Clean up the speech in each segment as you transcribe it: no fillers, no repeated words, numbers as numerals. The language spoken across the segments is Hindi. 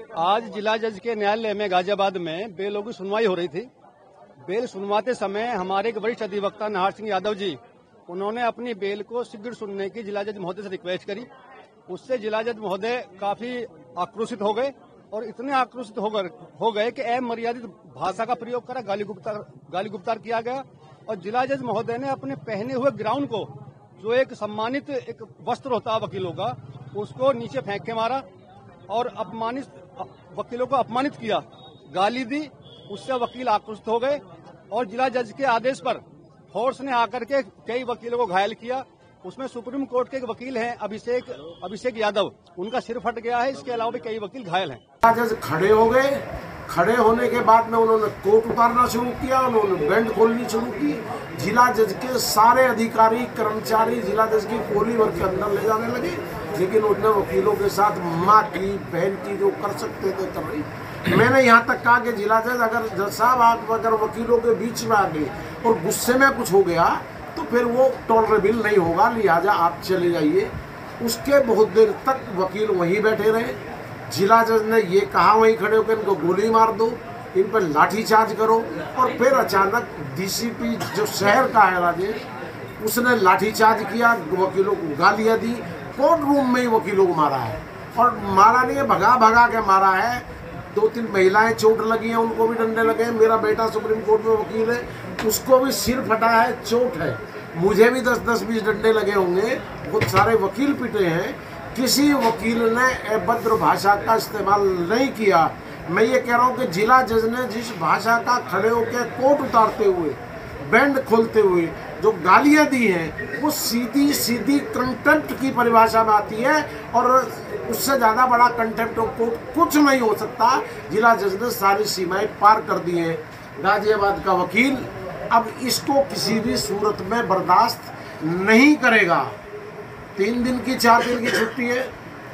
आज जिला जज के न्यायालय में गाजियाबाद में बेलों की सुनवाई हो रही थी। बेल सुनवाते समय हमारे एक वरिष्ठ अधिवक्ता नाहर सिंह यादव जी, उन्होंने अपनी बेल को शीघ्र सुनने की जिला जज महोदय से रिक्वेस्ट करी। उससे जिला जज महोदय काफी आक्रोशित हो गए और इतने आक्रोशित हो गए कि अमर्यादित भाषा का प्रयोग करा, गाली गुप्तार किया गया। और जिला जज महोदय ने अपने पहने हुए ग्राउंड को, जो एक सम्मानित एक वस्त्र होता है वकीलों का, उसको नीचे फेंक के मारा और वकीलों को अपमानित किया, गाली दी। उससे वकील आक्रोशित हो गए और जिला जज के आदेश पर फोर्स ने आकर के कई वकीलों को घायल किया। उसमें सुप्रीम कोर्ट के एक वकील हैं अभिषेक यादव, उनका सिर फट गया है। इसके अलावा भी कई वकील घायल हैं। जज खड़े हो गए। खड़े होने के बाद में उन्होंने कोट उतारना शुरू किया, उन्होंने बेल्ट खोलनी शुरू की। जिला जज के सारे अधिकारी कर्मचारी जिला जज की पोली वर्ग के अंदर ले जाने लगे, लेकिन उन्होंने वकीलों के साथ माँ की बहन की जो कर सकते थे कर रही। मैंने यहाँ तक कहा कि जिला जज जज साहब आप अगर वकीलों के बीच में आ गए और गुस्से में कुछ हो गया तो फिर वो टॉलरेबल नहीं होगा, लिहाजा आप चले जाइए। उसके बहुत देर तक वकील वहीं बैठे रहे। जिला जज ने ये कहा वहीं खड़े होकर इनको गोली मार दो, इन पर लाठीचार्ज करो। और फिर अचानक डीसीपी जो शहर का है राजेश, उसने लाठीचार्ज किया, वकीलों को गालियां दी। कोर्ट रूम में ही वकीलों को मारा है और मारा नहीं है, भगा भगा के मारा है। 2-3 महिलाएं चोट लगी हैं, उनको भी डंडे लगे हैं। मेरा बेटा सुप्रीम कोर्ट में वकील है, उसको भी सिर फटा है, चोट है। मुझे भी 10-20 डंडे लगे होंगे। बहुत सारे वकील पिटे हैं। किसी वकील ने अभद्र भाषा का इस्तेमाल नहीं किया। मैं ये कह रहा हूँ कि जिला जज ने जिस भाषा का खड़े होकर कोट उतारते हुए, बैंड खोलते हुए जो गालियाँ दी हैं, वो सीधी सीधी कंटेम्प्ट की परिभाषा में आती है और उससे ज़्यादा बड़ा कंटेम्प्ट ऑफ कोर्ट कुछ नहीं हो सकता। जिला जज ने सारी सीमाएं पार कर दी हैं। गाजियाबाद का वकील अब इसको किसी भी सूरत में बर्दाश्त नहीं करेगा। 3 दिन की 4 दिन की छुट्टी है।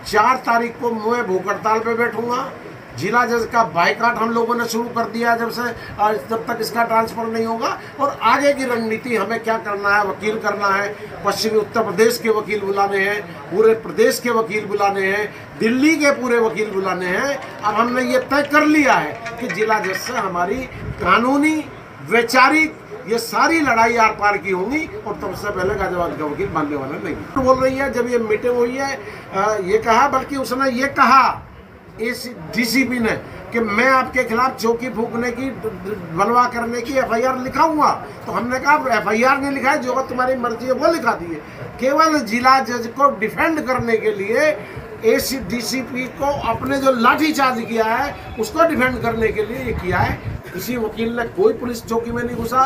4 तारीख को मैं भूख हड़ताल पे बैठूंगा। जिला जज का बाइकाट हम लोगों ने शुरू कर दिया जब तक इसका ट्रांसफर नहीं होगा। और आगे की रणनीति हमें क्या करना है, वकील करना है। पश्चिमी उत्तर प्रदेश के वकील बुलाने हैं, पूरे प्रदेश के वकील बुलाने हैं, दिल्ली के पूरे वकील बुलाने हैं। अब हमने ये तय कर लिया है कि जिला जज से हमारी कानूनी वैचारिक ये सारी लड़ाई आर पार की होंगी और तब से पहले गाजियाबाद का वकील मानने वाला नहीं। तो बोल रही है जब ये मीटिंग हुई है, ये कहा, बल्कि उसने ये कहा इस डीसीपी ने कि मैं आपके खिलाफ चौकी फूकने की, बलवा करने की एफआईआर लिखाऊंगा। तो हमने कहा एफआईआर नहीं लिखा है, जो तुम्हारी मर्जी है वो लिखा दिए। केवल जिला जज को डिफेंड करने के लिए डीसीपी को अपने जो लाठीचार्ज किया है उसको डिफेंड करने के लिए ये किया है। किसी वकील ने कोई पुलिस चौकी में नहीं घुसा।